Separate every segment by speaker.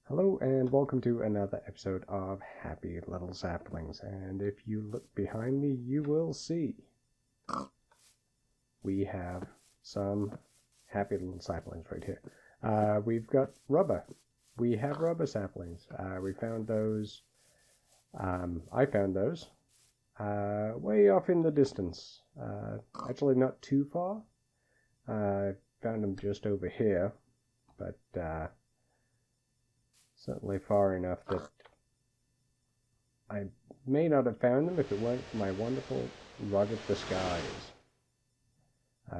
Speaker 1: Hello and welcome to another episode of Happy Little Saplings. And if you look behind me, you will see we have some happy little saplings right here. We've got rubber. We have rubber saplings. We found those. I found those way off in the distance. Actually, not too far. I found them just over here, but certainly far enough that I may not have found them if it weren't for my wonderful rug of the skies,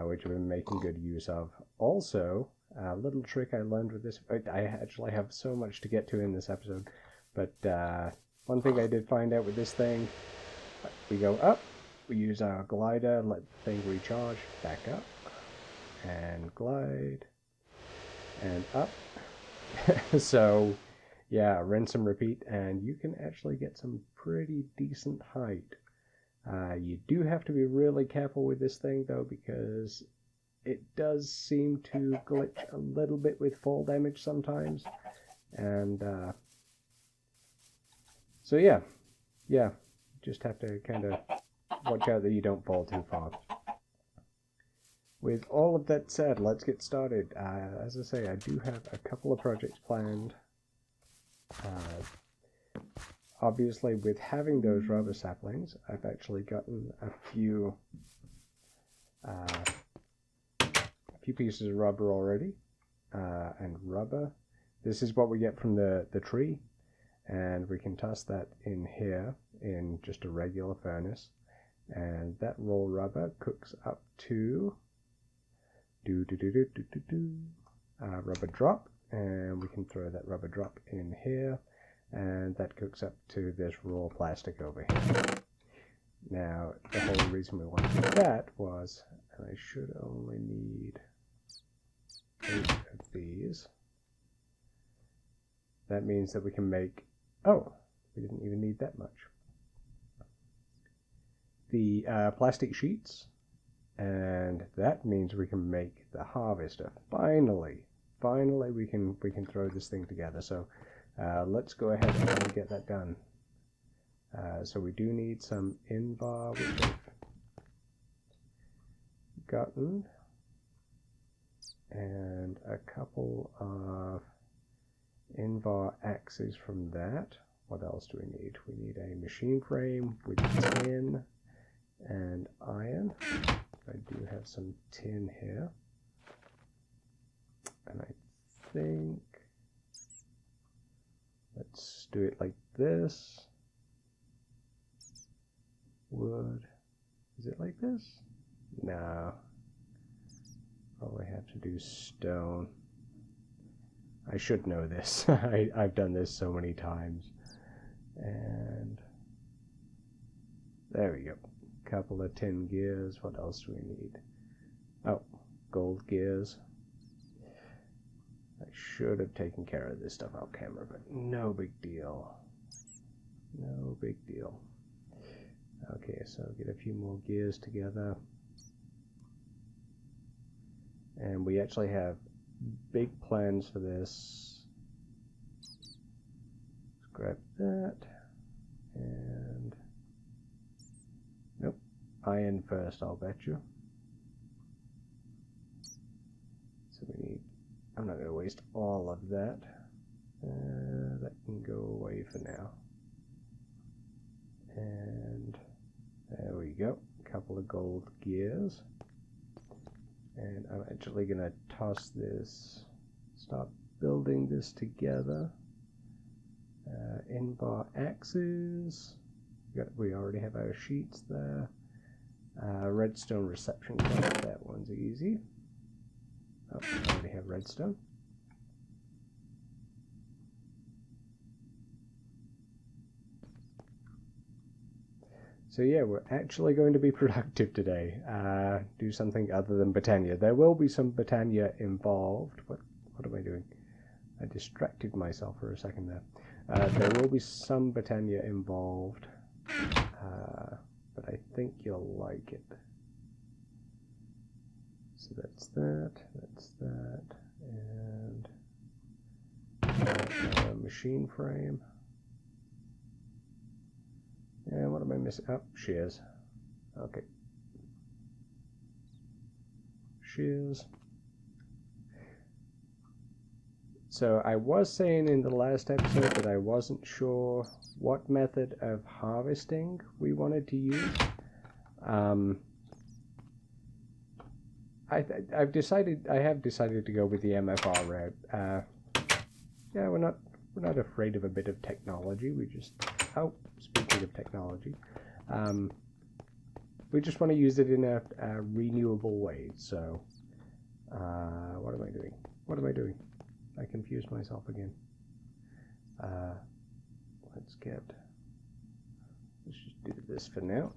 Speaker 1: which I've been making good use of. Also, a little trick I learned with this. I actually have so much to get to in this episode, but one thing I did find out with this thing, we go up, we use our glider, let the thing recharge, back up, and glide, and up. So yeah, rinse and repeat, and you can actually get some pretty decent height. You do have to be really careful with this thing though, because it does seem to glitch a little bit with fall damage sometimes, and so yeah, just have to kind of watch out that you don't fall too far. With all of that said, let's get started. As I say, I do have a couple of projects planned. Obviously, with having those rubber saplings, I've actually gotten a few pieces of rubber already. And rubber, this is what we get from the tree, and we can toss that in here in just a regular furnace, and that raw rubber cooks up to rubber drop, and we can throw that rubber drop in here, and that cooks up to this raw plastic over here. Now, the whole reason we wanted that was, and I should only need 8 of these. That means that we can make, oh, we didn't even need that much. The plastic sheets, and that means we can make the harvester. Finally we can throw this thing together. So let's go ahead and get that done. So we do need some invar, which I've gotten, and a couple of invar axes from that. What else do we need? We need a machine frame with tin and iron. I do have some tin here, and I think let's do it like this. Wood, is it like this? No, probably have to do stone. I should know this. I've done this so many times. And there we go. Couple of tin gears. What else do we need? Oh, gold gears. I should have taken care of this stuff off camera, but no big deal. No big deal. Okay, so get a few more gears together. And we actually have big plans for this. Let's grab that. And nope, iron first, I'll bet you. So we need, I'm not going to waste all of that. That can go away for now. And there we go, a couple of gold gears. And I'm actually going to toss this, start building this together. Invar axes, we already have our sheets there. Redstone reception card, that one's easy. Oh, we already have redstone. So yeah, we're actually going to be productive today. Do something other than Britannia. There will be some Britannia involved. What am I doing? I distracted myself for a second there. There will be some Britannia involved, but I think you'll like it. So that's that, and machine frame. And what am I missing? Oh, shears. Okay. Shears. So I was saying in the last episode that I wasn't sure what method of harvesting we wanted to use. I have decided to go with the MFR route. Yeah, we're not afraid of a bit of technology. We just speaking of technology, we just want to use it in a renewable way. So, what am I doing? What am I doing? I confused myself again. Let's just do this for now.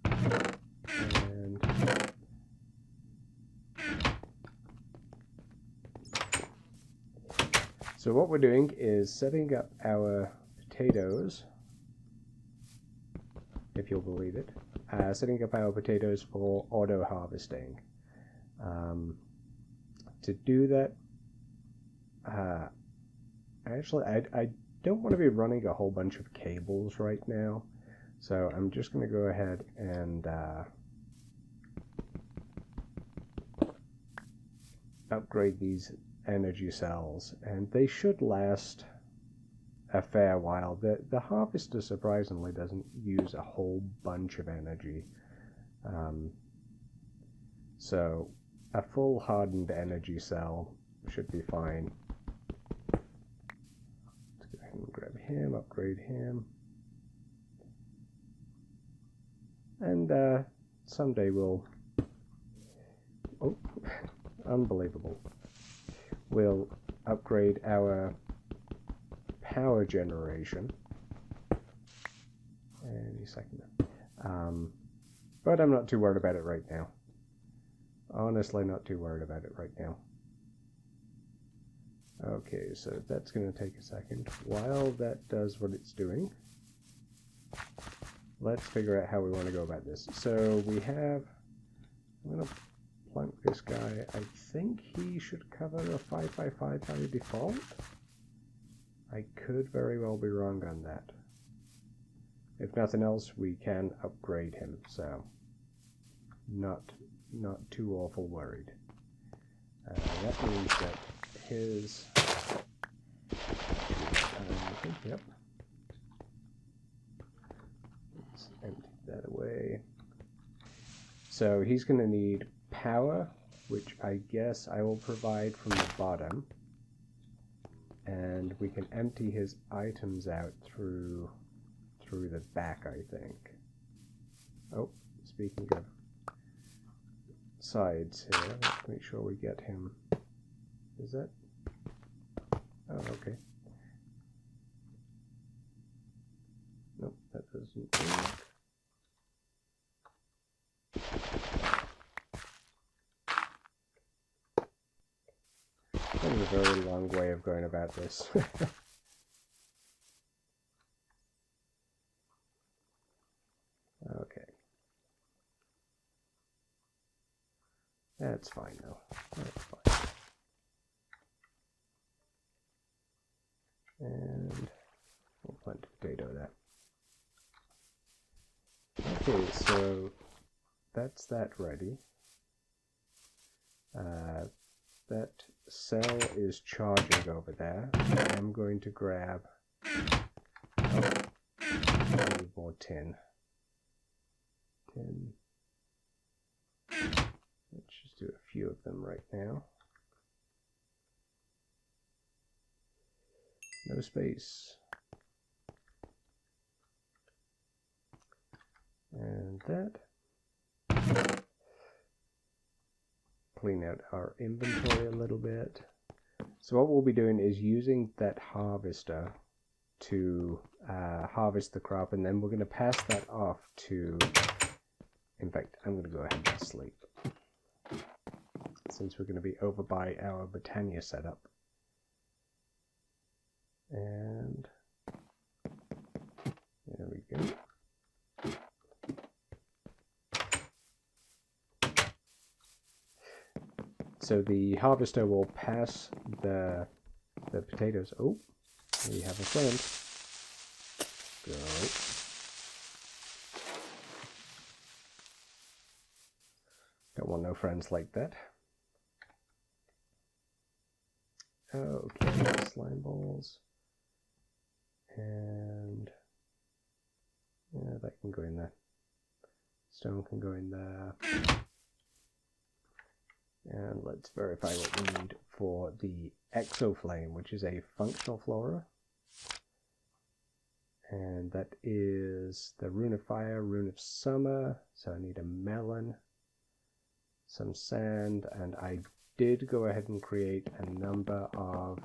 Speaker 1: And so what we're doing is setting up our potatoes, if you'll believe it, setting up our potatoes for auto harvesting. To do that, actually, I don't want to be running a whole bunch of cables right now, so I'm just going to go ahead and upgrade these energy cells, and they should last a fair while. The harvester surprisingly doesn't use a whole bunch of energy, so a full hardened energy cell should be fine. Let's go ahead and grab him, upgrade him, and someday we'll unbelievable, we'll upgrade our power generation any second. But I'm not too worried about it right now. Honestly, not too worried about it right now. Okay, so that's going to take a second. While that does what it's doing, let's figure out how we want to go about this. So we have, I'm going to plunk this guy. I think he should cover a 5x5 by default. I could very well be wrong on that. If nothing else, we can upgrade him, so not too awful worried. That means that his yep. Let's empty that away. So he's going to need power, which I guess I will provide from the bottom, and we can empty his items out through the back, I think. Oh, speaking of sides here, let's make sure we get him. Is that? Oh, okay. Nope, that doesn't work. That is a very long way of going about this. Okay. That's fine though. That's fine. And we'll plant a potato there. Okay, so that's that ready. That cell is charging over there. I'm going to grab more tin. Let's just do a few of them right now. No space. And that. Clean out our inventory a little bit. So what we'll be doing is using that harvester to harvest the crop, and then we're going to pass that off to, in fact, I'm going to go ahead and sleep, since we're going to be over by our Britannia setup. And there we go. So the harvester will pass the potatoes. Oh, We have a friend. Go. Don't want no friends like that. Okay, slime balls. And yeah, that can go in there. Stone can go in there. And let's verify what we need for the exoflame, which is a functional flora. And that is the rune of fire, rune of summer. So I need a melon, some sand, and I did go ahead and create a number of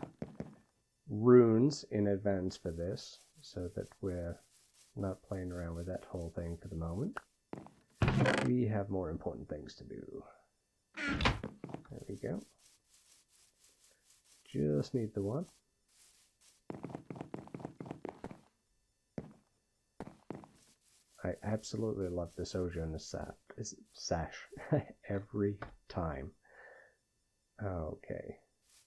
Speaker 1: runes in advance for this, so that we're not playing around with that whole thing for the moment. We have more important things to do. There we go. Just need the one. I absolutely love the sojourner sash every time. Okay,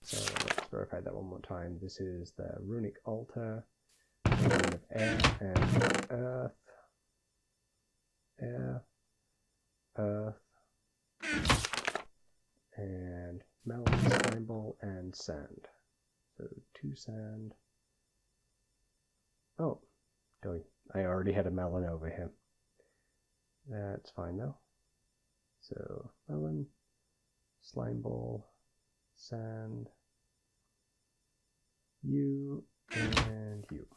Speaker 1: so let's verify that one more time. This is the runic altar, rune of air and earth, air, earth, and melon, slime ball, and sand. So 2 sand. Oh, I already had a melon over here. That's fine though. So melon, slime ball, sand, you, and you.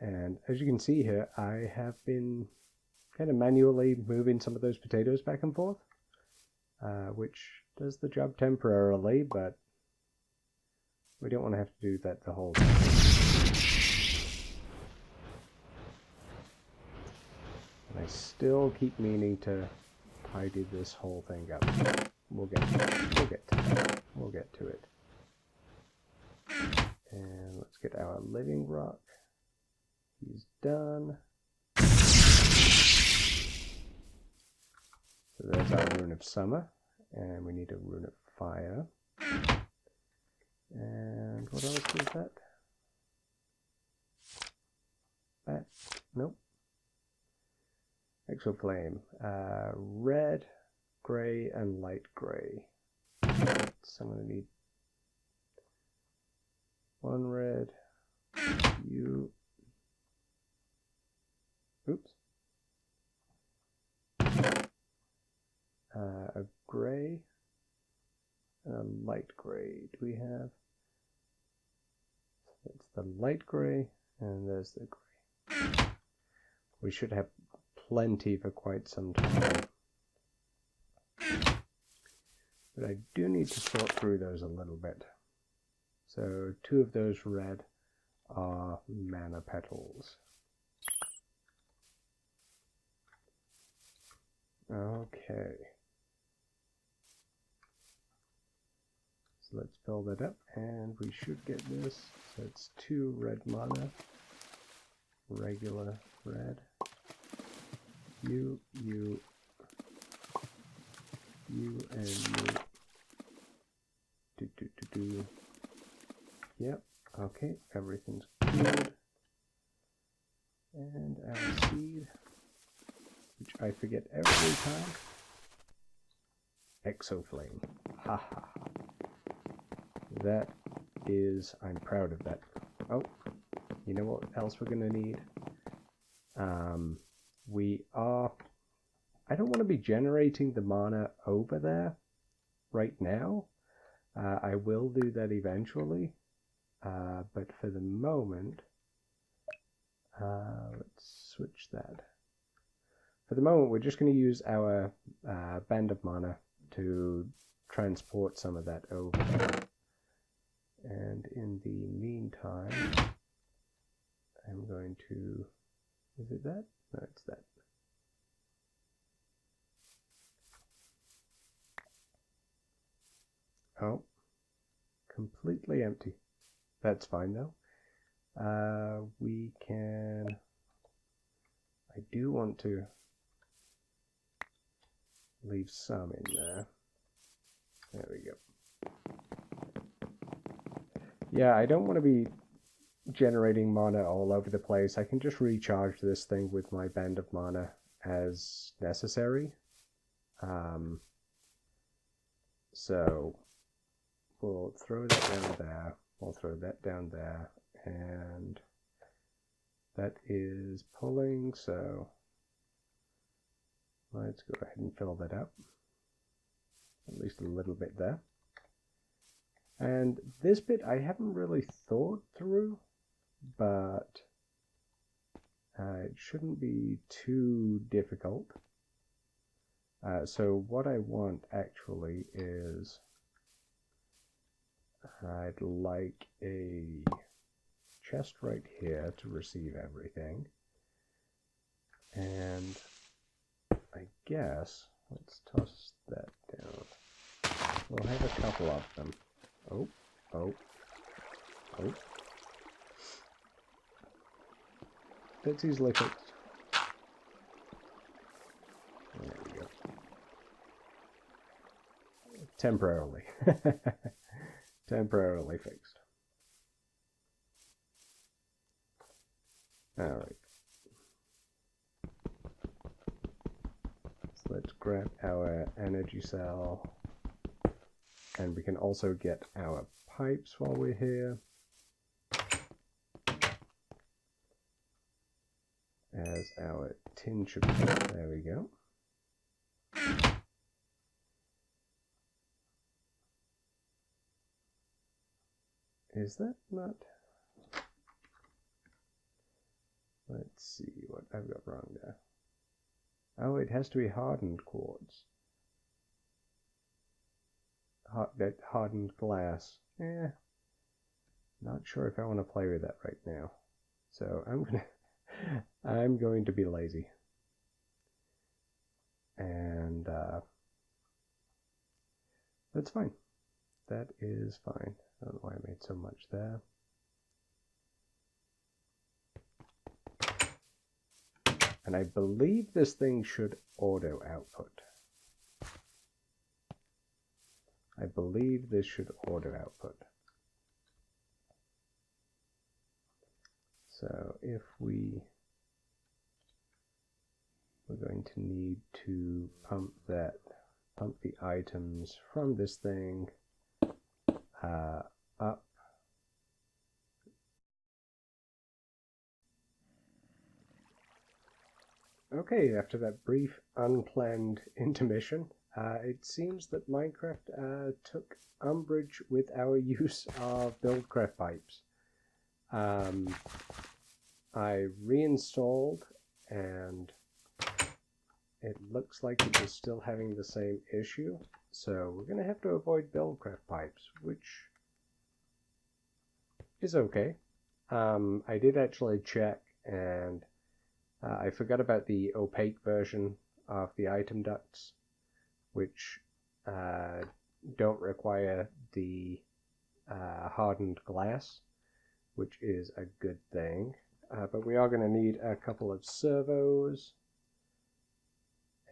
Speaker 1: And as you can see here, I have been kind of manually moving some of those potatoes back and forth, which does the job temporarily, but we don't want to have to do that the whole time. And I still keep meaning to tidy this whole thing up. We'll get to that. We'll get to it. And let's get our living rock. He's done. So there's our rune of summer, and we need a rune of fire. And what else is that? That? Nope. Exoflame. Red, grey, and light grey. So I'm going to need 1 red. You. Oops. A grey and a light grey. Do we have? That's the light grey, and there's the grey. We should have plenty for quite some time. But I do need to sort through those a little bit. So 2 of those red are mana petals. Okay. So let's fill that up, and we should get this. So it's 2 red mana, regular red. You, and you. Yep, okay, everything's good. And our seed, which I forget every time. Exoflame. Ha ha ha. That is, I'm proud of that. Oh, you know what else we're going to need? I don't want to be generating the mana over there right now. I will do that eventually, but for the moment, let's switch that. For the moment, we're just going to use our band of mana to transport some of that over there. And in the meantime, I'm going to, is it that? No, it's that. Oh, completely empty. That's fine though. We can, I do want to leave some in there. There we go. Yeah, I don't want to be generating mana all over the place. I can just recharge this thing with my band of mana as necessary. So we'll throw that down there. We'll throw that down there. And that is pulling, so let's go ahead and fill that up. At least a little bit there. And this bit I haven't really thought through, but it shouldn't be too difficult. So what I want actually is I'd like a chest right here to receive everything. And I guess let's toss that down. We'll have a couple of them. Oh, oh, oh. That's easily fixed. There we go. Temporarily. Temporarily fixed. Alright. So let's grab our energy cell. And we can also get our pipes while we're here. As our tin should be. There we go. Is that not? Let's see what I've got wrong there. Oh, it has to be hardened quartz. That hardened glass. Not sure if I want to play with that right now. So I'm going to be lazy. And that's fine. That is fine. I don't know why I made so much there. And I believe this thing should auto output. I believe this should auto output. So if we're going to need to pump the items from this thing up. Okay, after that brief unplanned intermission, it seems that Minecraft took umbrage with our use of buildcraft pipes. I reinstalled and it looks like it is still having the same issue. So we're going to have to avoid buildcraft pipes, which is okay. I did actually check and I forgot about the opaque version of the item ducts, which don't require the hardened glass, which is a good thing. But we are going to need a couple of servos,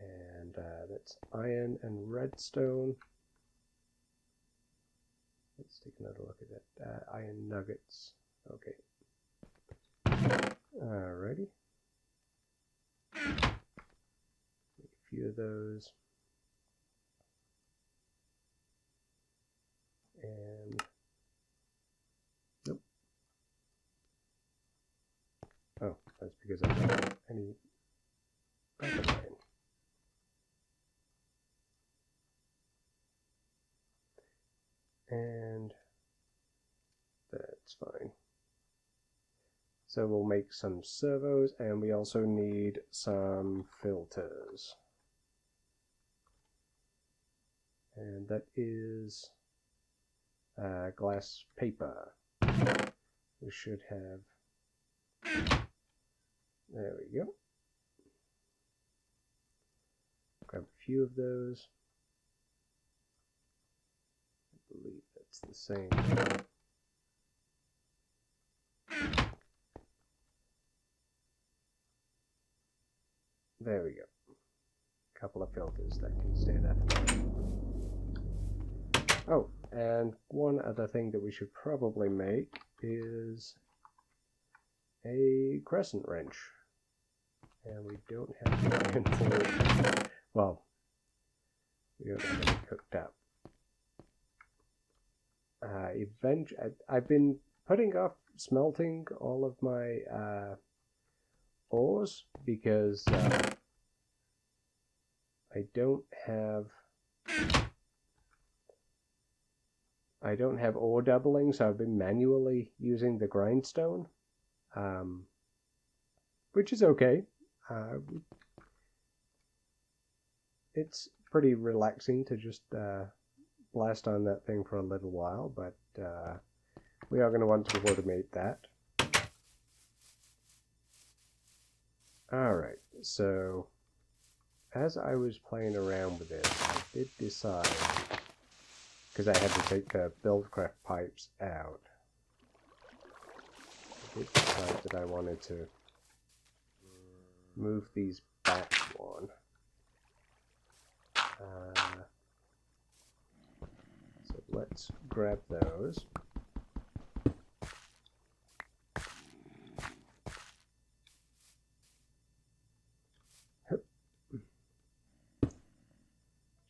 Speaker 1: and that's iron and redstone. Let's take another look at that. Iron nuggets. Okay. Alrighty. Make a few of those. And nope. Oh, that's because I don't have any backup iron. And that's fine. So we'll make some servos, and we also need some filters. And that is glass paper. We should have, there we go. Grab a few of those. I believe that's the same. There we go. A couple of filters that can stay there. Oh, And one other thing that we should probably make is a crescent wrench. And we don't have the iron for it. Well, we don't have any cooked up. I've been putting off smelting all of my ores because I don't have ore doubling, so I've been manually using the grindstone, which is okay. It's pretty relaxing to just blast on that thing for a little while, but we are going to want to automate that. Alright, so as I was playing around with this, I did decide, because I had to take the Buildcraft pipes out, I did decide that I wanted to move these back one. So let's grab those.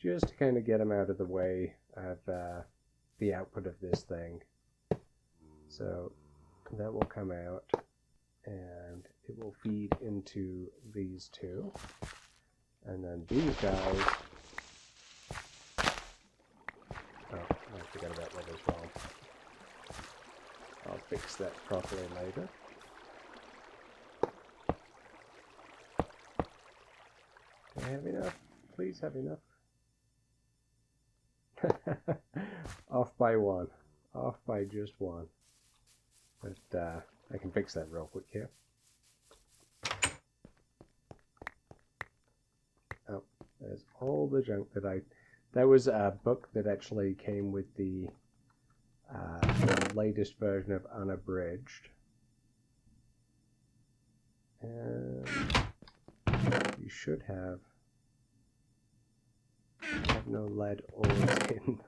Speaker 1: Just to kind of get them out of the way of the output of this thing. So that will come out and it will feed into these two. And then these guys, oh, I forgot about that as well. I'll fix that properly later. Do I have enough? Please have enough. Off by one. Off by just one. But I can fix that real quick here. Oh, there's all the junk that that was a book that actually came with the latest version of Unabridged. And you should have no lead ores in.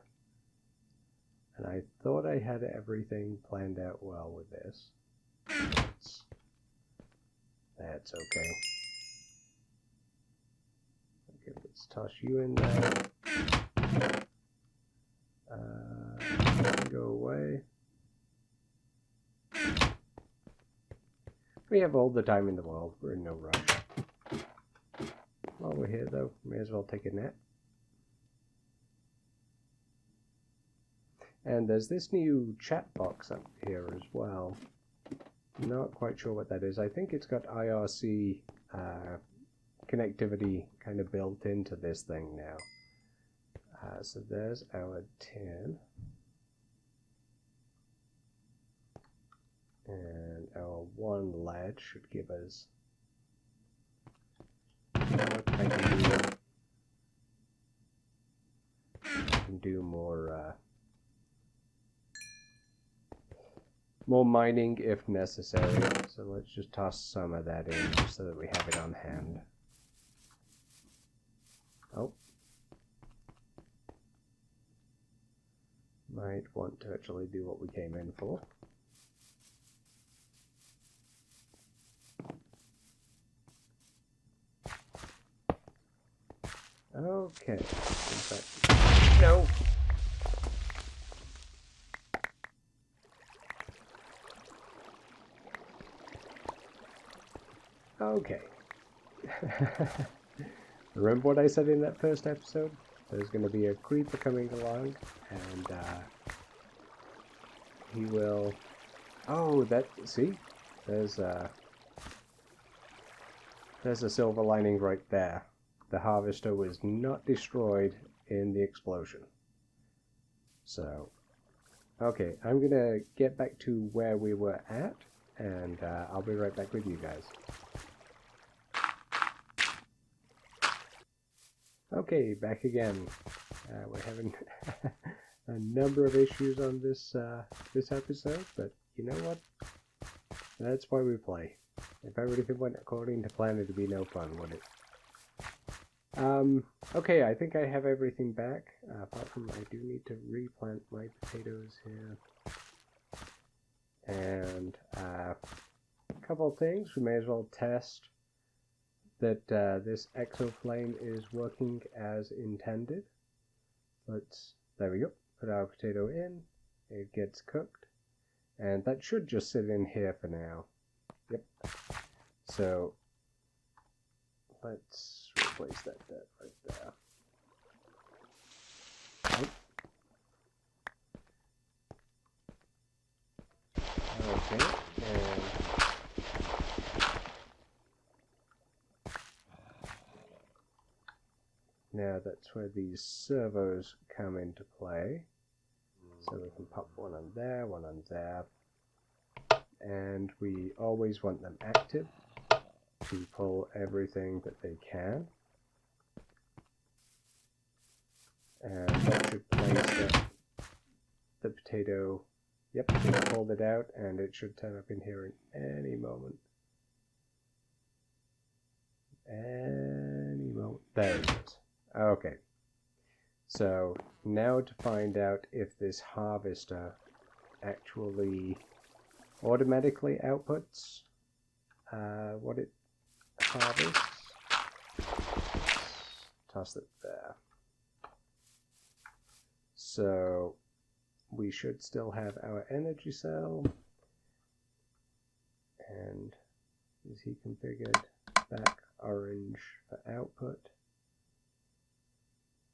Speaker 1: And I thought I had everything planned out well with this. That's okay. Okay, let's toss you in there. Go away. We have all the time in the world. We're in no rush. While we're here though, may as well take a nap. And there's this new chat box up here as well. Not quite sure what that is. I think it's got IRC connectivity kind of built into this thing now. So there's our tin. And our one lead should give us... I can do more... more mining if necessary, so let's just toss some of that in just so that we have it on hand. Oh. Might want to actually do what we came in for. Okay. No! Okay. Remember what I said in that first episode? There's going to be a creeper coming along, and he will... Oh, that... See? There's a silver lining right there. The harvester was not destroyed in the explosion. So, okay, I'm going to get back to where we were at, and I'll be right back with you guys. Okay, back again. We're having a number of issues on this this episode, but you know what? That's why we play. If everything went according to plan, it'd be no fun, would it? Okay, I think I have everything back, apart from I do need to replant my potatoes here. And a couple of things, we may as well test that this exoflame is working as intended. There we go, put our potato in, it gets cooked, and that should just sit in here for now. Yep. So let's replace that right there. Okay, and now that's where these servos come into play. So we can pop one on there, and we always want them active to pull everything that they can. And that should place the potato. Yep, it pulled it out, and it should turn up in here in any moment. Any moment. There it is. Okay. So now to find out if this harvester actually automatically outputs what it harvests. Toss it there. So we should still have our energy cell. And is he configured? Back orange for output.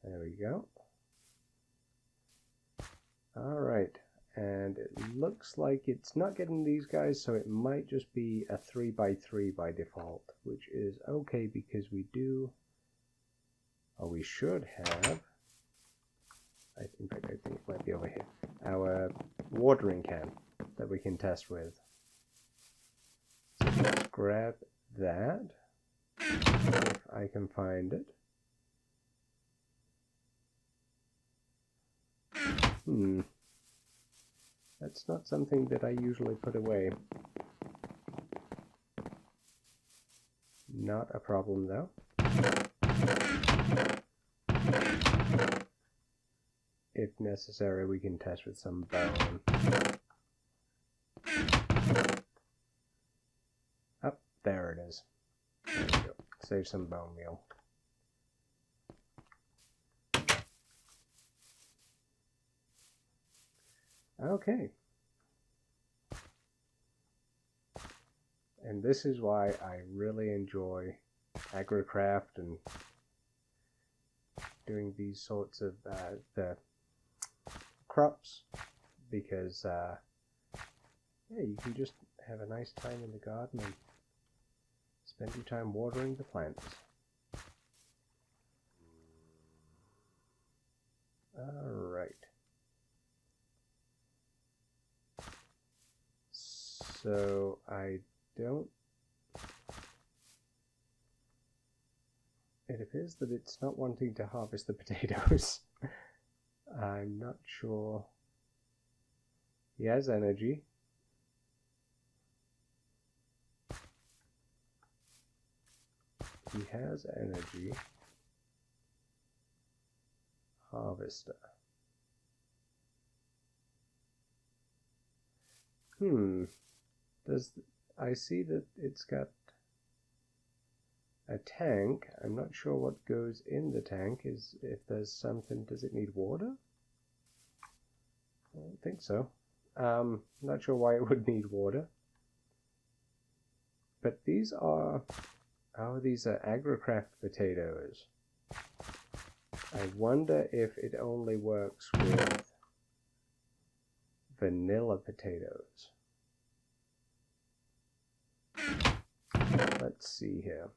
Speaker 1: There we go. Alright, and it looks like it's not getting these guys, so it might just be a 3x3 by default, which is okay because we do, or we should have, in fact I think it might be over here, our watering can that we can test with. So let's grab that, if I can find it. That's not something that I usually put away. Not a problem though. If necessary, we can test with some bone. Oh, there it is. There we go. Save some bone meal. Okay. And this is why I really enjoy agricraft and doing these sorts of the crops, because yeah, you can just have a nice time in the garden and spend your time watering the plants. Alright. So I don't... It appears that it's not wanting to harvest the potatoes. I'm not sure. He has energy. He has energy. Harvester. I see that it's got a tank. I'm not sure what goes in the tank. If there's something, does it need water? I don't think so. Not sure why it would need water. But these are, these are agricraft potatoes. I wonder if it only works with vanilla potatoes. Let's see here.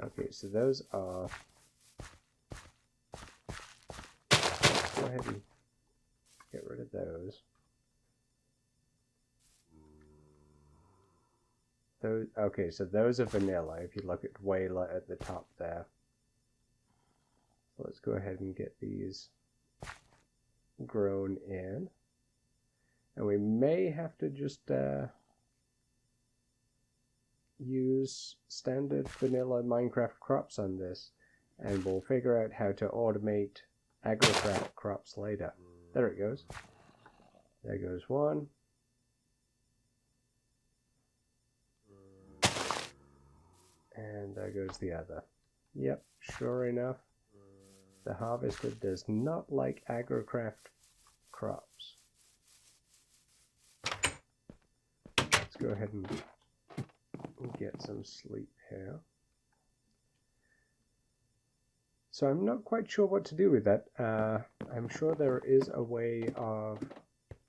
Speaker 1: Okay, so those are... Let's go ahead and get rid of those. Okay, so those are vanilla, if you look at Whaler at the top there. So let's go ahead and get these grown in. And we may have to just use standard vanilla Minecraft crops on this, and we'll figure out how to automate agrocraft crops later. There it goes. There goes one. And there goes the other. Yep, sure enough, the harvester does not like agrocraft crops. Let's go ahead and get some sleep here. So I'm not quite sure what to do with that. I'm sure there is a way of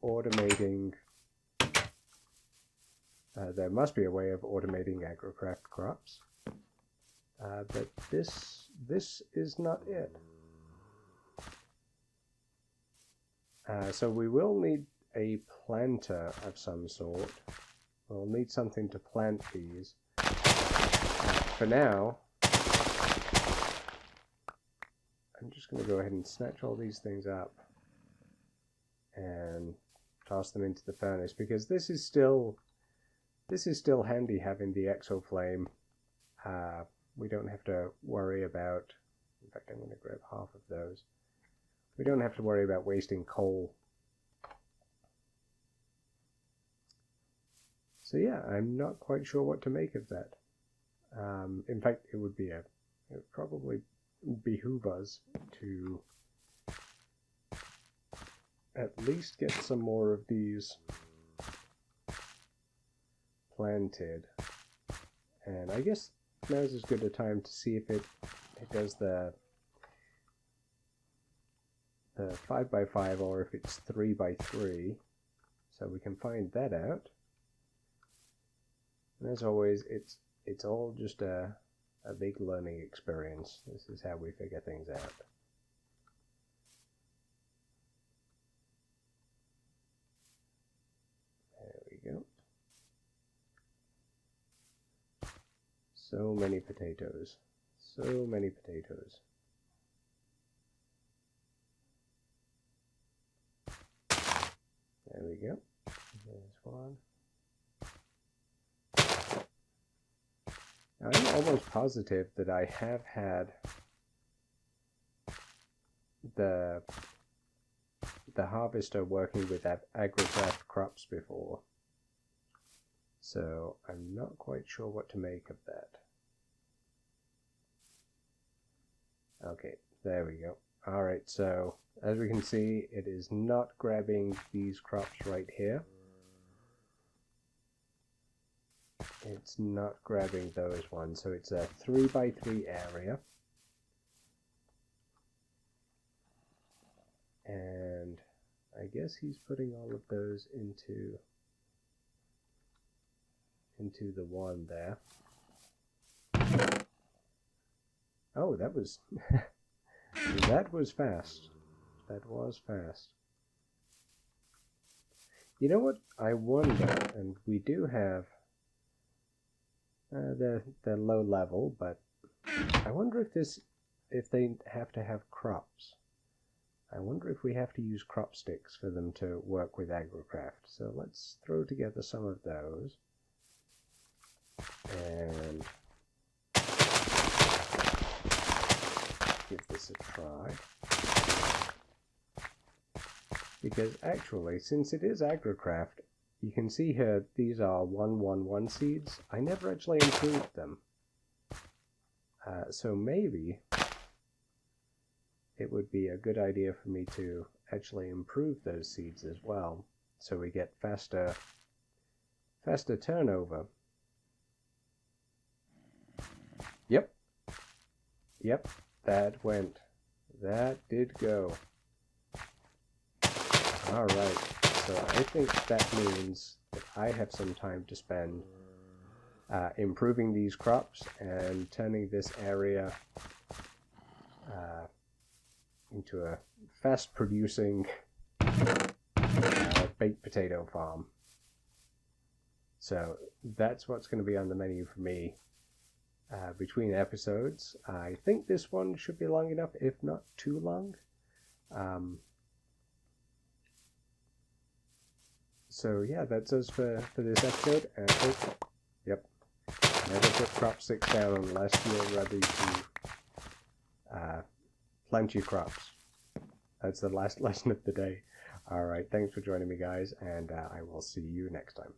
Speaker 1: automating. There must be a way of automating agrocraft crops. But this is not it. So we will need a planter of some sort. We'll need something to plant these. For now, I'm just going to go ahead and snatch all these things up and toss them into the furnace, because this is still handy having the exoflame. We don't have to worry about, in fact I'm going to grab half of those. We don't have to worry about wasting coal. So yeah, I'm not quite sure what to make of that. In fact, it would probably behoove us to at least get some more of these planted. And I guess now's as good a time to see if it does the 5x5 or if it's 3x3. So we can find that out. And as always, it's all just a big learning experience. This is how we figure things out. There we go. So many potatoes. So many potatoes. There we go. There's one. Now, I'm almost positive that I have had the harvester working with agrocraft crops before. So I'm not quite sure what to make of that. Okay, there we go. Alright, so as we can see, it is not grabbing these crops right here. It's not grabbing those ones, so it's a 3x3 area. And I guess he's putting all of those into the one there. Oh, that was that was fast. That was fast. You know what? I wonder, and we do have they're low level, but I wonder if they have to have crops. I wonder if we have to use crop sticks for them to work with agrocraft. So let's throw together some of those and give this a try. Because actually, since it is agrocraft, you can see here these are 111 seeds. I never actually improved them. So maybe it would be a good idea for me to actually improve those seeds as well, so we get faster turnover. Yep, that did go. Alright, so I think that means that I have some time to spend improving these crops and turning this area into a fast-producing baked potato farm. So that's what's going to be on the menu for me between episodes. I think this one should be long enough, if not too long. So yeah, that's us for this episode. And yep, Never put crop sticks down unless you're ready to plant your crops. That's the last lesson of the day. Alright, thanks for joining me guys, and I will see you next time.